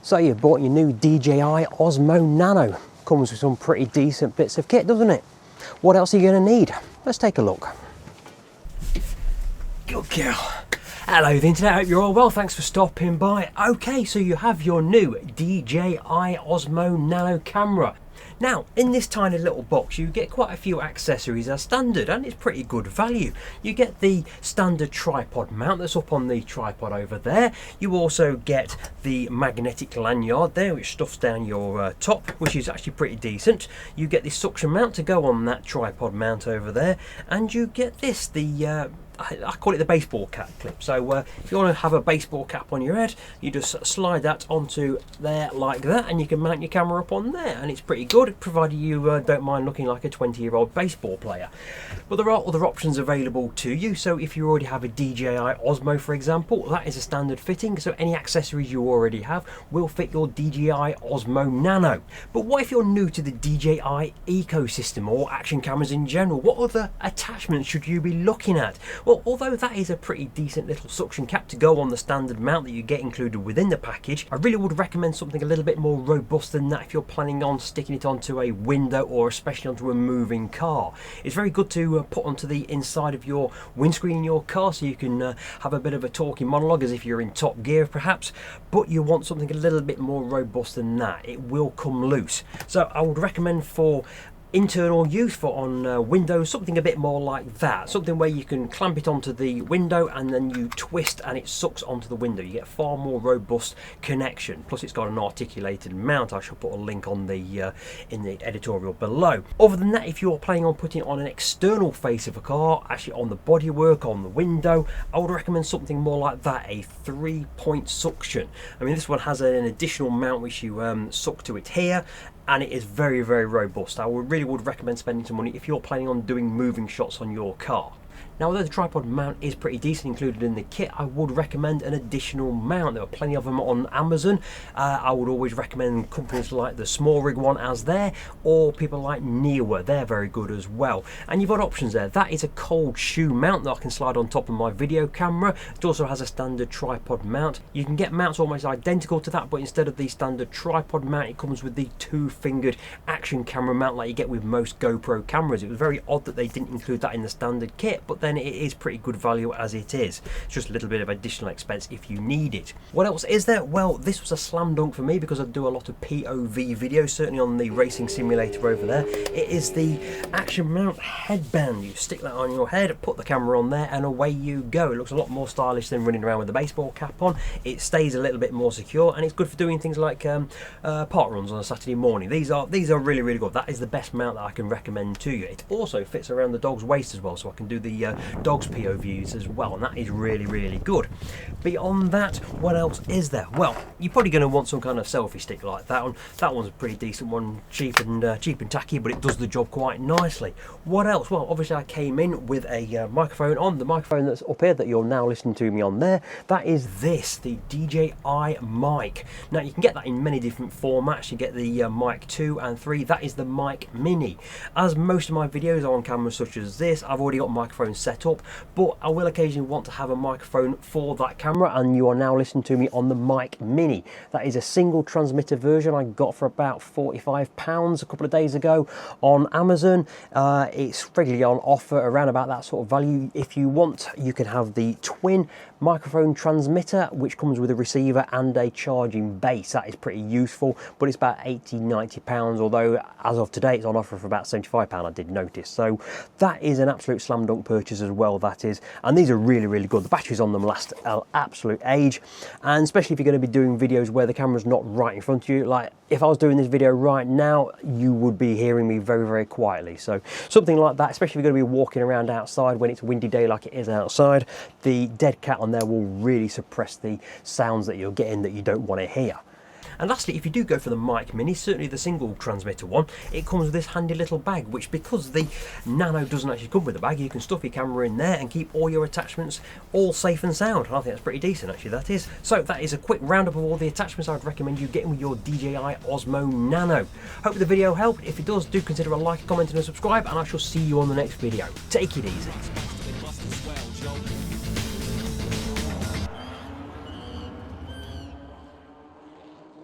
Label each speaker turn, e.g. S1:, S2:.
S1: So you've bought your new DJI Osmo Nano. Comes with some pretty decent bits of kit, doesn't it? What else are you going to need? Let's take a look. Good girl. Hello the internet, hope you're all well, thanks for stopping by. Okay, so you have your new DJI Osmo Nano camera. Now, in this tiny little box, you get quite a few accessories as standard, and it's pretty good value. You get the standard tripod mount that's up on the tripod over there. You also get the magnetic lanyard there, which stuffs down your top, which is actually pretty decent. You get the suction mount to go on that tripod mount over there, and you get this, the I call it the baseball cap clip. So if you want to have a baseball cap on your head, you just slide that onto there like that, and you can mount your camera up on there, and it's pretty good, provided you don't mind looking like a 20-year-old baseball player. But there are other options available to you. So if you already have a DJI Osmo, for example, that is a standard fitting, so any accessories you already have will fit your DJI Osmo Nano. But what if you're new to the DJI ecosystem or action cameras in general? What other attachments should you be looking at? Well, although that is a pretty decent little suction cap to go on the standard mount that you get included within the package, I really would recommend something a little bit more robust than that if you're planning on sticking it onto a window or especially onto a moving car. It's very good to put onto the inside of your windscreen in your car, so you can have a bit of a talking monologue as if you're in top gear perhaps, but you want something a little bit more robust than that. It will come loose. So I would recommend for internal use, for on windows, something a bit more like that, something where you can clamp it onto the window and then you twist and it sucks onto the window. You get far more robust connection, plus it's got an articulated mount. I shall put a link on the in the editorial below. Other than that, if you're planning on putting it on an external face of a car, actually on the bodywork, on the window, I would recommend something more like that, a 3-point suction. I mean, this one has an additional mount which you suck to it here, and it is very, very robust. I really would recommend spending some money if you're planning on doing moving shots on your car. Now, although the tripod mount is pretty decent included in the kit, I would recommend an additional mount. There are plenty of them on Amazon. I would always recommend companies like the Smallrig one as there, or people like Neewer. They're very good as well. And you've got options there. That is a cold shoe mount that I can slide on top of my video camera. It also has a standard tripod mount. You can get mounts almost identical to that, but instead of the standard tripod mount, it comes with the 2-fingered action camera mount like you get with most GoPro cameras. It was very odd that they didn't include that in the standard kit, but then it is pretty good value as it is. It's just a little bit of additional expense if you need it. What else is there? Well, this was a slam dunk for me because I do a lot of POV videos, certainly on the racing simulator over there. It is the action mount headband. You stick that on your head, put the camera on there, and away you go. It looks a lot more stylish than running around with a baseball cap on. It stays a little bit more secure, and it's good for doing things like park runs on a Saturday morning. These are really, really good. That is the best mount that I can recommend to you. It also fits around the dog's waist as well, so I can do the dog's POVs as well, and that is really, really good. Beyond that, what else is there? Well, you're probably going to want some kind of selfie stick like that one. That one's a pretty decent one, cheap and tacky, but it does the job quite nicely. What else? Well, obviously I came in with a microphone on. The microphone that's up here that you're now listening to me on there, that is this, the DJI Mic. Now, you can get that in many different formats. You get the Mic 2 and 3. That is the Mic Mini. As most of my videos are on cameras such as this, I've already got microphones set up, but I will occasionally want to have a microphone for that camera, and you are now listening to me on the Mic Mini. That is a single transmitter version I got for about £45 a couple of days ago on Amazon. It's regularly on offer around about that sort of value. If you want, you can have the twin microphone transmitter, which comes with a receiver and a charging base. That is pretty useful, but it's about £80–90, although as of today it's on offer for about £75, I did notice. So that is an absolute slam dunk purchase as well, that is. And these are really, really good. The batteries on them last an absolute age, and especially if you're going to be doing videos where the camera's not right in front of you. Like if I was doing this video right now, you would be hearing me very, very quietly. So something like that, especially if you're going to be walking around outside when it's a windy day like it is outside, the dead cat on there will really suppress the sounds that you're getting that you don't want to hear. And lastly, if you do go for the Mic Mini, certainly the single transmitter one, it comes with this handy little bag, which, because the Nano doesn't actually come with a bag, you can stuff your camera in there and keep all your attachments all safe and sound. And I think that's pretty decent, actually, that is. So that is a quick roundup of all the attachments I'd recommend you getting with your DJI Osmo Nano. Hope the video helped. If it does, do consider a like, comment and a subscribe, and I shall see you on the next video. Take it easy.